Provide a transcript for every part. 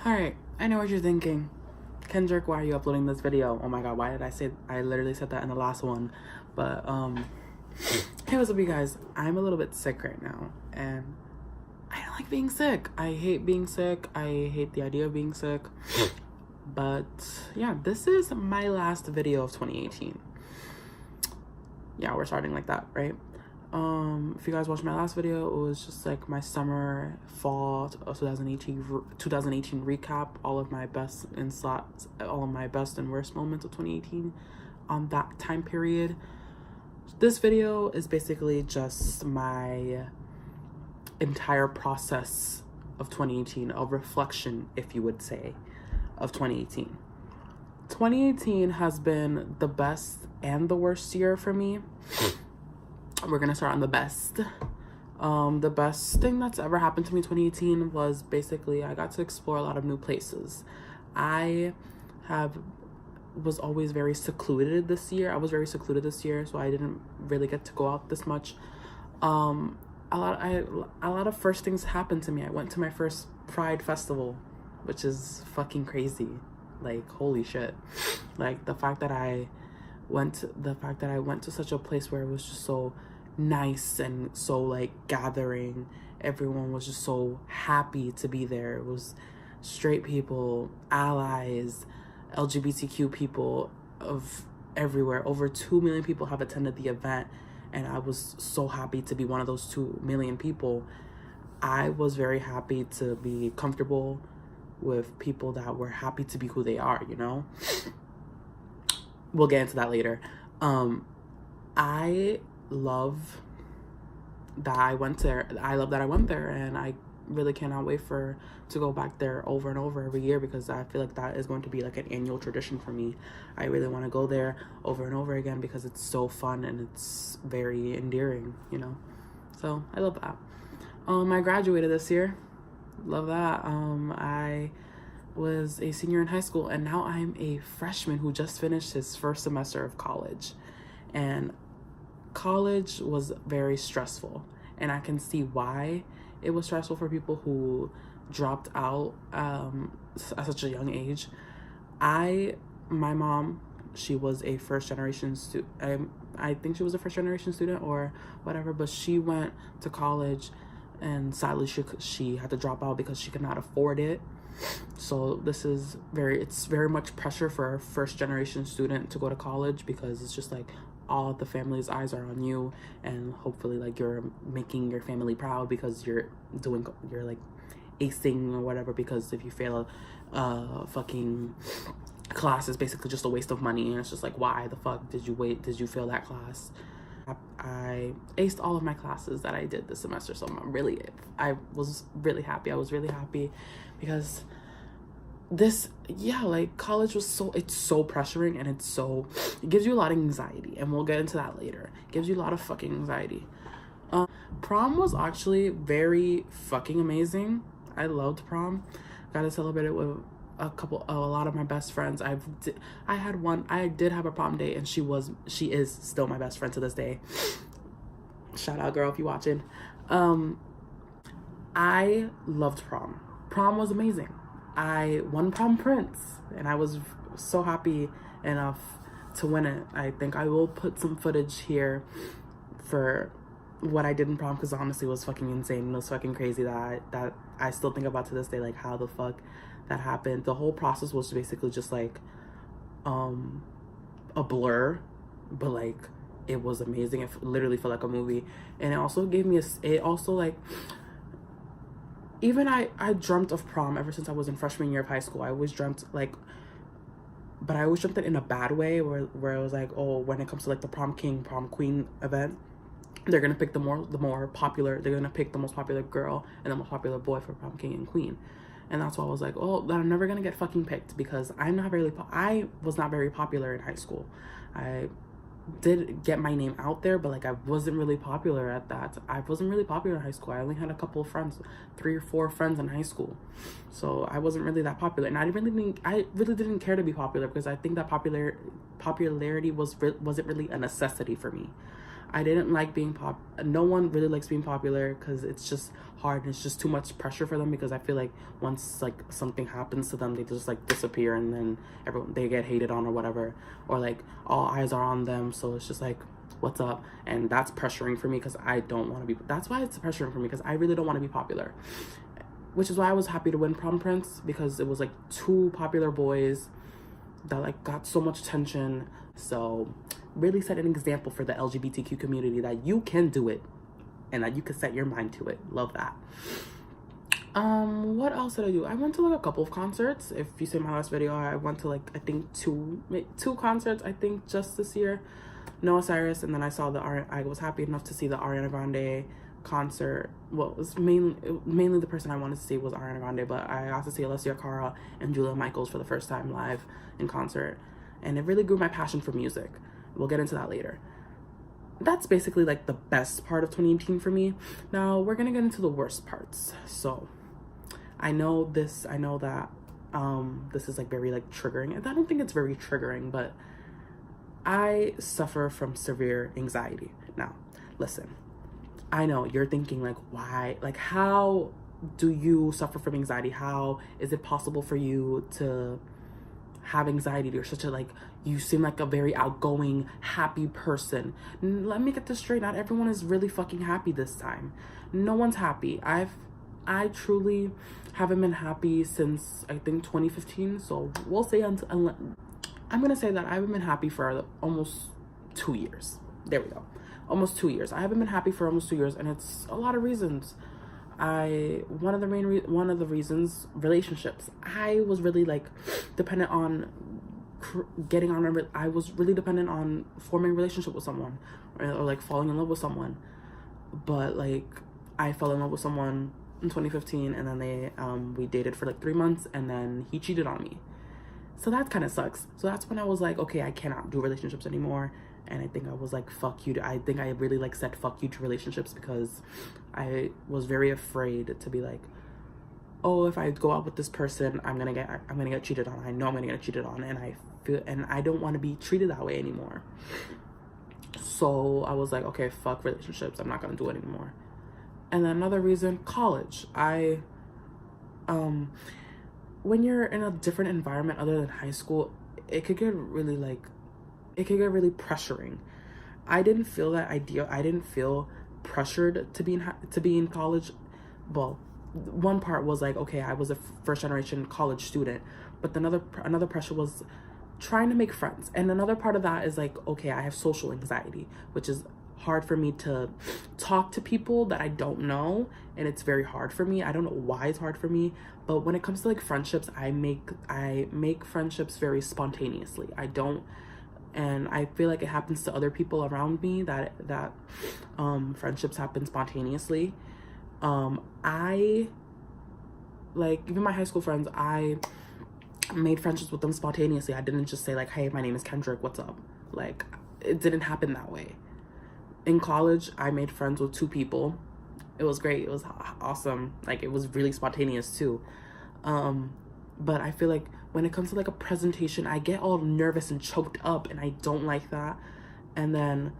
Alright, I know what you're thinking. Kendryck, why are you uploading this video? Oh my god, why did I literally said that in the last one. But, hey, what's up, you guys? I'm a little bit sick right now, and I don't like being sick. I hate being sick. I hate the idea of being sick. But, yeah, this is my last video of 2018. Yeah, we're starting like that, right? If you guys watched my last video, it was just like my summer, fall of 2018 recap, all of my best and slots, all of my best and worst moments of 2018 on that time period. This video is basically just my entire process of 2018, a reflection, if you would say, of 2018. 2018 has been the best and the worst year for me. We're gonna start on the best. The best thing that's ever happened to me 2018 was basically I got to explore a lot of new places. I was always very secluded this year. I was very secluded this year, so I didn't really get to go out this much. A lot of first things happened to me. I went to my first Pride festival, which is fucking crazy. Like, holy shit. Like, the fact that I went to such a place where it was just so nice and so like gathering. Everyone was just so happy to be there. It was straight people, allies, LGBTQ people of everywhere. Over 2 million people have attended the event, and I was so happy to be one of those 2 million people. I was very happy to be comfortable with people that were happy to be who they are, you know? We'll get into that later. I love that I went there. And I really cannot wait to go back there over and over every year, because I feel like that is going to be like an annual tradition for me. I really want to go there over and over again because it's so fun and it's very endearing, you know? So I love that. I graduated this year. Love that. I was a senior in high school, and now I'm a freshman who just finished his first semester of college. And college was very stressful, and I can see why it was stressful for people who dropped out at such a young age. My mom, she was a first-generation student. I think she was a first-generation student or whatever, but she went to college, and sadly she had to drop out because she could not afford it. So it's very much pressure for a first-generation student to go to college, because it's just like all the family's eyes are on you, and hopefully like you're making your family proud because you're like acing or whatever, because if you fail a fucking class, it's basically just a waste of money, and it's just like, why the fuck did you fail that class? I aced all of my classes that I did this semester, so I was really happy. I was really happy because like college was it's so pressuring, and it gives you a lot of anxiety, and we'll get into that later. It gives you a lot of fucking anxiety. Prom was actually very fucking amazing. I loved prom. Got to celebrate it with a lot of my best friends. I did have a prom date, and she is still my best friend to this day. Shout out, girl, if you're watching. I loved prom. Prom was amazing. I won prom prince, and I was so happy enough to win it. I think I will put some footage here for what I did in prom, because honestly it was fucking insane. It was fucking crazy that I still think about to this day, like how the fuck that happened. The whole process was basically just like a blur, but like it was amazing. It literally felt like a movie, and it also gave me even I dreamt of prom ever since I was in freshman year of high school. I always dreamt but I always dreamt it in a bad way, where it was like, oh, when it comes to like the prom king, prom queen event, they're gonna pick the most popular girl and the most popular boy for prom king and queen. And that's why I was like, oh, I'm never gonna get fucking picked, because I was not very popular in high school. I did get my name out there, but like I wasn't really popular at that. I wasn't really popular in high school. I only had a couple of friends, 3 or 4 friends in high school. So I wasn't really that popular, and I really didn't care to be popular, because I think that popularity wasn't really a necessity for me. I didn't like being no one really likes being popular because it's just hard and it's just too much pressure for them, because I feel like once like something happens to them, they just like disappear, and then they get hated on or whatever, or like all eyes are on them, so it's just like, what's up? And that's pressuring for me because I don't want to be, that's why it's pressuring for me, because I really don't want to be popular, which is why I was happy to win Prom Prince, because it was like 2 popular boys that like got so much attention. So really set an example for the LGBTQ community that you can do it and that you can set your mind to it. Love that. What else did I do? I went to like a couple of concerts. If you see my last video, I went to like, I think two concerts, I think, just this year. Noah Cyrus, and then I saw I was happy enough to see the Ariana Grande concert. Well, it was mainly the person I wanted to see was Ariana Grande, but I got to see Alessia Cara and Julia Michaels for the first time live in concert, and it really grew my passion for music. We'll get into that later. That's basically like the best part of 2018 for me. Now we're gonna get into the worst parts. So I know that this is like very like triggering, and I don't think it's very triggering, but I suffer from severe anxiety. Now listen, I know you're thinking like, why, like, how do you suffer from anxiety? How is it possible for you to have anxiety? You're such a, like, you seem like a very outgoing, happy person. Let me get this straight. Not everyone is really fucking happy this time. No one's happy. I truly haven't been happy since, I think, 2015. So we'll say I'm gonna say that I haven't been happy for almost 2 years. There we go. Almost 2 years. I haven't been happy for almost 2 years, and it's a lot of reasons. One of the reasons, relationships. I was really like dependent on I was really dependent on forming a relationship with someone, or like falling in love with someone. But like, I fell in love with someone in 2015, and then we dated for like 3 months, and then he cheated on me. So that kind of sucks. So that's when I was like, okay, I cannot do relationships anymore. And I think I was like, fuck you. I think I really like said fuck you to relationships, because I was very afraid to be like, oh, if I go out with this person, I'm gonna get cheated on. I know I'm gonna get cheated on, and I don't want to be treated that way anymore. So I was like, okay, fuck relationships. I'm not gonna do it anymore. And then another reason, college. When you're in a different environment other than high school, it could get really pressuring. I didn't feel that ideal. I didn't feel pressured to be in college. Well, one part was like, okay, I was a first generation college student, but another pressure was trying to make friends. And another part of that is like, okay, I have social anxiety, which is hard for me to talk to people that I don't know, and it's very hard for me. I don't know why it's hard for me, but when it comes to like friendships, I make friendships very spontaneously. And I feel like it happens to other people around me that friendships happen spontaneously. I, like, even my high school friends, I made friendships with them spontaneously. I didn't just say like, hey, my name is Kendryck, what's up? Like, it didn't happen that way. In college, I made friends with 2 people. It was great. It was awesome. Like, it was really spontaneous too. But I feel like when it comes to like a presentation, I get all nervous and choked up, and I don't like that. And then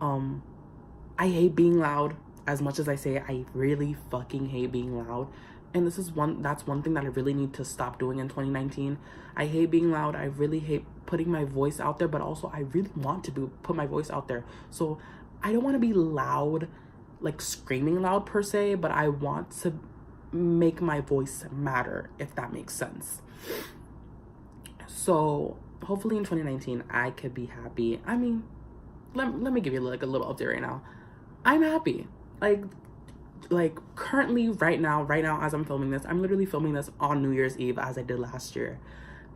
I hate being loud. As much as I say I really fucking hate being loud, and that's one thing that I really need to stop doing in 2019. I hate being loud. I really hate putting my voice out there, but also I really want to put my voice out there. So I don't want to be loud, like screaming loud per se, but I want to make my voice matter, if that makes sense. So hopefully in 2019 I could be happy. I mean, let me give you like a little update right now. I'm happy. Like currently right now as I'm filming this, I'm literally filming this on New Year's Eve, as I did last year,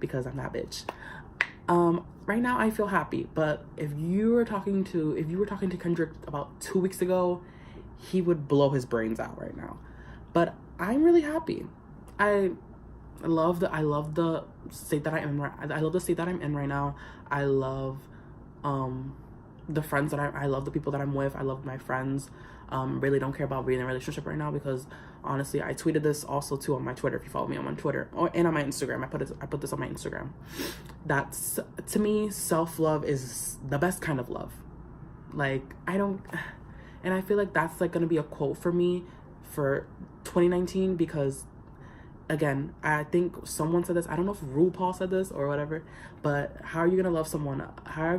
because I'm that bitch. Right now I feel happy, but if you were talking to Kendryck about 2 weeks ago, he would blow his brains out right now. But I'm really happy. I love the state that I am. I love the state that I'm in right now. I love the friends that I love the people that I'm with. I love my friends. Really don't care about being in a relationship right now, because honestly, I tweeted this also too on my Twitter. If you follow me on my Twitter and on my Instagram, I put this on my Instagram. That's, to me, self-love is the best kind of love. Like, I don't, and I feel like that's like gonna be a quote for me for 2019, because again, I think someone said this, I don't know if RuPaul said this or whatever, but how are you gonna love someone? How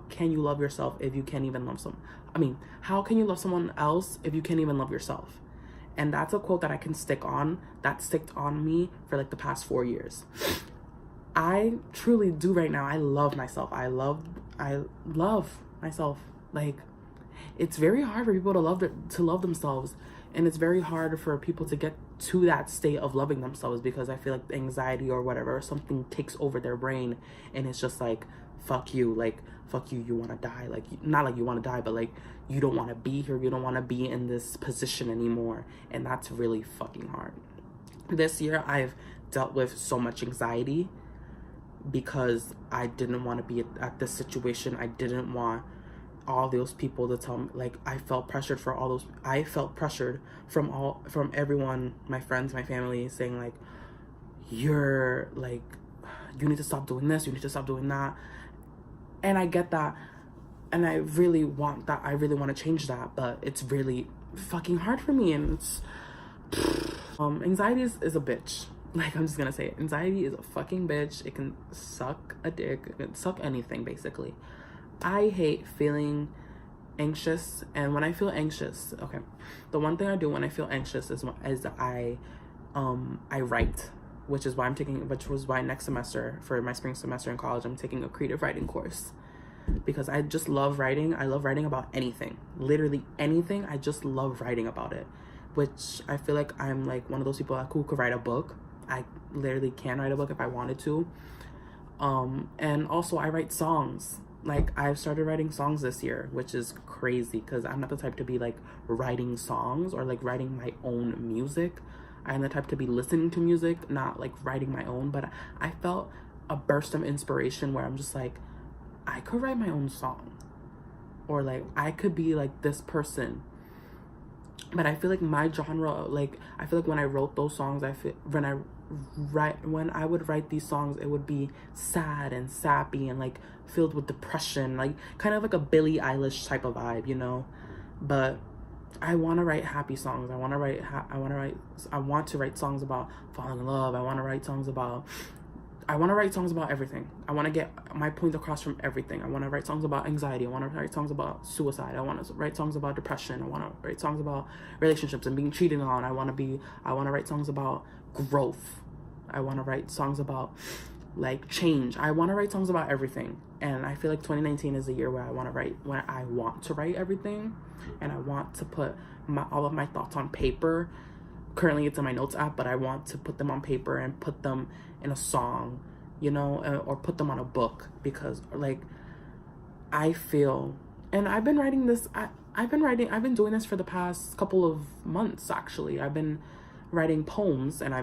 can you love yourself if you can't even love how can you love someone else if you can't even love yourself? And that's a quote that I can stick on, that sticked on me for like the past 4 years. I truly do right now. I love myself. I love myself. Like, it's very hard for people to love themselves, and it's very hard for people to get to that state of loving themselves, because I feel like anxiety or whatever, or something takes over their brain, and it's just like, fuck you, you want to die. Like, not like you want to die, but like, you don't want to be here, you don't want to be in this position anymore, and that's really fucking hard. This year I've dealt with so much anxiety because I didn't want to be at this situation. I didn't want all those people to tell me, like, I felt pressured from everyone, my friends, my family, saying like, you're like, you need to stop doing this, you need to stop doing that. And I get that, and I really want that, I really want to change that, but it's really fucking hard for me. And it's anxiety is a bitch. Like, I'm just gonna say it. Anxiety is a fucking bitch. It can suck a dick. It can suck anything, basically. I hate feeling anxious, and when I feel anxious, okay, the one thing I do when I feel anxious is I write, which was why next semester, for my spring semester in college, I'm taking a creative writing course, because I just love writing. I love writing about anything, literally anything. I just love writing about it, which I feel like I'm like one of those people who could write a book. I literally can write a book if I wanted to. And also I write songs. Like, I've started writing songs this year, which is crazy, because I'm not the type to be like writing songs or like writing my own music. I'm the type to be listening to music, not like writing my own. But I felt a burst of inspiration where I'm just like, I could write my own song, or like I could be like this person. But I feel like my genre, like, I feel like when I wrote those songs, when I would write these songs, it would be sad and sappy and like filled with depression, like kind of like a Billie Eilish type of vibe, you know. But I want to write happy songs. I want to write songs about falling in love. I want to write songs about everything. I want to get my point across from everything. I want to write songs about anxiety. I want to write songs about suicide. I want to write songs about depression. I want to write songs about relationships and being cheated on. I want to write songs about growth. I want to write songs about like change. I want to write songs about everything. And I feel like 2019 is the year where I want to write everything, and I want to put all of my thoughts on paper. Currently it's in my notes app, but I want to put them on paper and put them in a song, you know, or put them on a book, because like I feel, and I've been writing this, I've been doing this for the past couple of months, actually. I've been writing poems, and I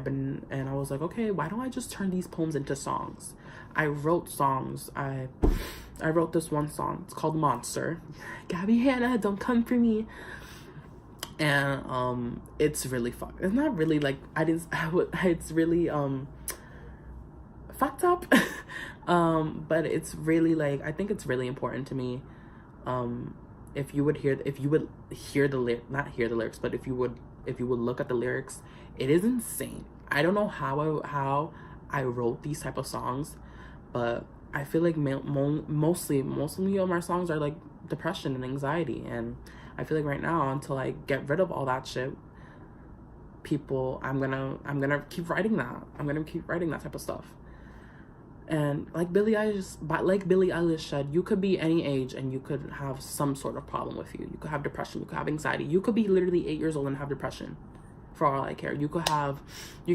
was like, okay, why don't I just turn these poems into songs? I wrote songs. I wrote this one song. It's called Monster. Gabby Hanna, don't come for me. And it's really fucked. It's not really like it's really fucked up. But it's really like, I think it's really important to me. If you would hear the look at the lyrics, it is insane. I don't know how I wrote these type of songs, but I feel like mostly of my songs are like depression and anxiety. And I feel like right now, until I get rid of all that shit, I'm gonna keep writing that. I'm gonna keep writing that type of stuff. And like Billie Eilish said, you could be any age and you could have some sort of problem with you. You could have depression, you could have anxiety. You could be literally 8 years old and have depression, for all I care. You could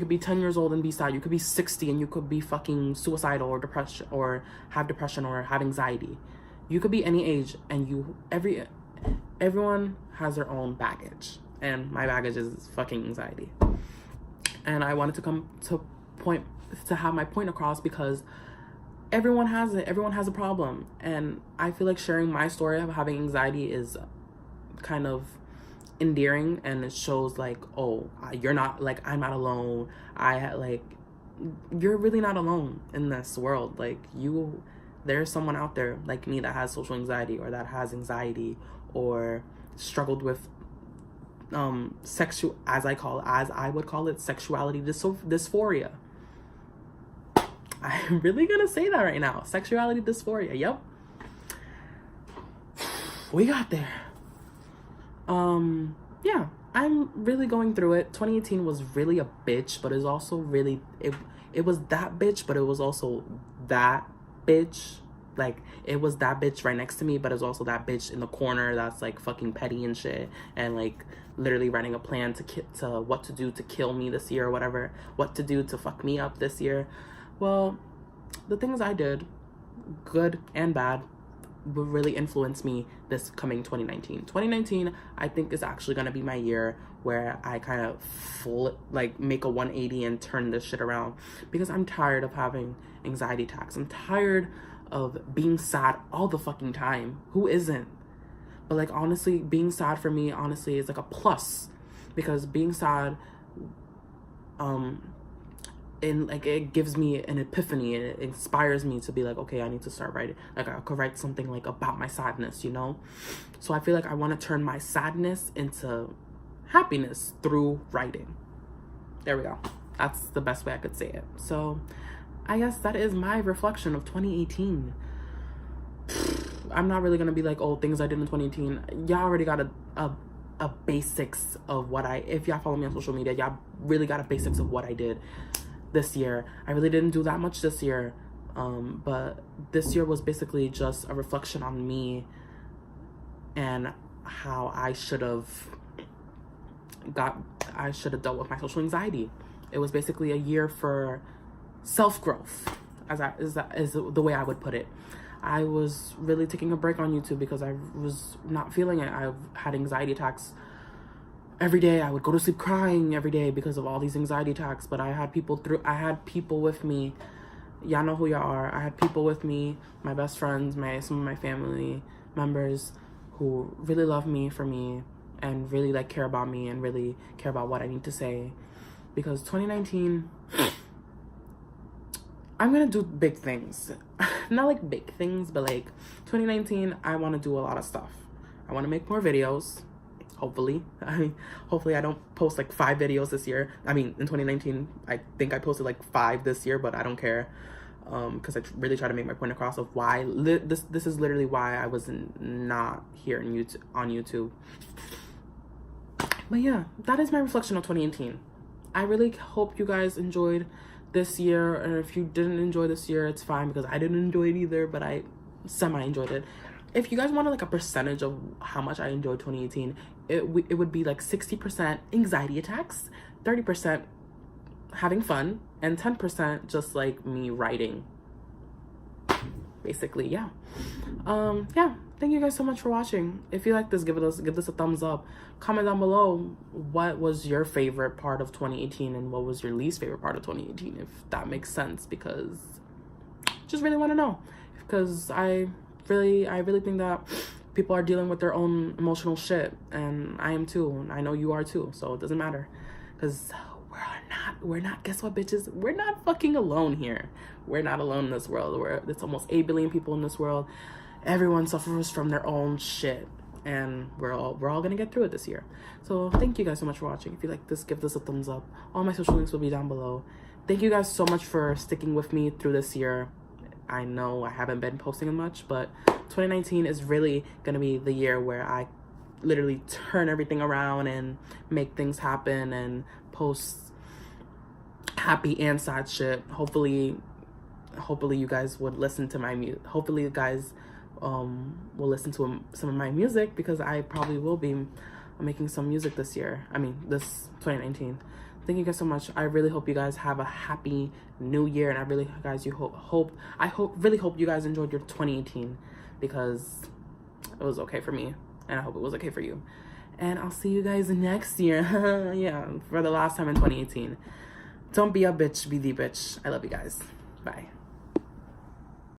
be 10 years old and be sad. You could be 60 and you could be fucking suicidal or depression, or have depression, or have anxiety. You could be any age, and everyone has their own baggage, and my baggage is fucking anxiety. And I wanted to have my point across, because everyone has it. Everyone has a problem. And I feel like sharing my story of having anxiety is kind of endearing, and it shows like, oh, you're not, like, I'm not alone. You're really not alone in this world. Like, there's someone out there like me that has social anxiety, or that has anxiety, or struggled with as I would call it, sexuality dysphoria. I'm really gonna say that right now. Sexuality dysphoria. Yep. We got there. Yeah, I'm really going through it. 2018 was really a bitch, but it's also really, it was that bitch, but it was also that bitch. Like, it was that bitch right next to me, but it's also that bitch in the corner that's like fucking petty and shit, and like literally writing a plan to what to do to kill me this year, or whatever, what to do to fuck me up this year. Well, the things I did, good and bad, will really influence me this coming 2019. 2019, I think, is actually going to be my year where I kind of make a 180 and turn this shit around, because I'm tired of having anxiety attacks. I'm tired of being sad all the fucking time. Who isn't? But like, honestly, being sad for me, honestly, is like a plus, because being sad, and like, it gives me an epiphany, and it inspires me to be like, okay, I need to start writing. Like, I could write something like about my sadness, you know? So I feel like I want to turn my sadness into happiness through writing. There we go. That's the best way I could say it. So I guess that is my reflection of 2018. I'm not really gonna be like, oh, things I did in 2018. Y'all already got a basics of what if y'all follow me on social media, y'all really got a basics of what I did this year. I really didn't do that much this year, but this year was basically just a reflection on me and how I should have dealt with my social anxiety. It was basically a year for self-growth, is the way I would put it. I was really taking a break on YouTube because I was not feeling it. I had anxiety attacks every day. I would go to sleep crying every day because of all these anxiety attacks. But I had people with me. Y'all know who y'all are. I had people with me, my best friends, some of my family members, who really love me for me, and really like care about me, and really care about what I need to say. Because 2019, I'm gonna do big things. Not like big things, but like 2019, I want to do a lot of stuff. I want to make more videos. Hopefully. Hopefully I don't post like 5 videos this year. I mean, in 2019, I think I posted like 5 this year, but I don't care. Because I really try to make my point across of why this is literally why I was not here on YouTube. But yeah, that is my reflection of 2018. I really hope you guys enjoyed this year, and if you didn't enjoy this year, it's fine, because I didn't enjoy it either, but I semi-enjoyed it. If you guys wanted like a percentage of how much I enjoyed 2018, it would be like 60% anxiety attacks, 30% having fun, and 10% just like me writing. Basically, yeah. Yeah, thank you guys so much for watching. If you like this, give this a thumbs up. Comment down below what was your favorite part of 2018 and what was your least favorite part of 2018, if that makes sense, because just really want to know, because I really think that people are dealing with their own emotional shit, and I am too, and I know you are too, so it doesn't matter, because we're not, guess what, bitches? We're not fucking alone here. We're not alone in this world. There's almost 8 billion people in this world. Everyone suffers from their own shit, and we're all gonna get through it this year. So thank you guys so much for watching. If you like this, give this a thumbs up. All my social links will be down below. Thank you guys so much for sticking with me through this year. I know I haven't been posting much, but 2019 is really gonna be the year where I literally turn everything around and make things happen and post happy and sad shit. Hopefully you guys would listen to my music. Hopefully you guys will listen to some of my music, because I probably will be making some music this year. I mean, this 2019. Thank you guys so much. I really hope you guys have a happy new year, and I really really hope you guys enjoyed your 2018, because it was okay for me, and I hope it was okay for you. And I'll see you guys next year. Yeah, for the last time in 2018. Don't be a bitch, be the bitch. I love you guys. Bye.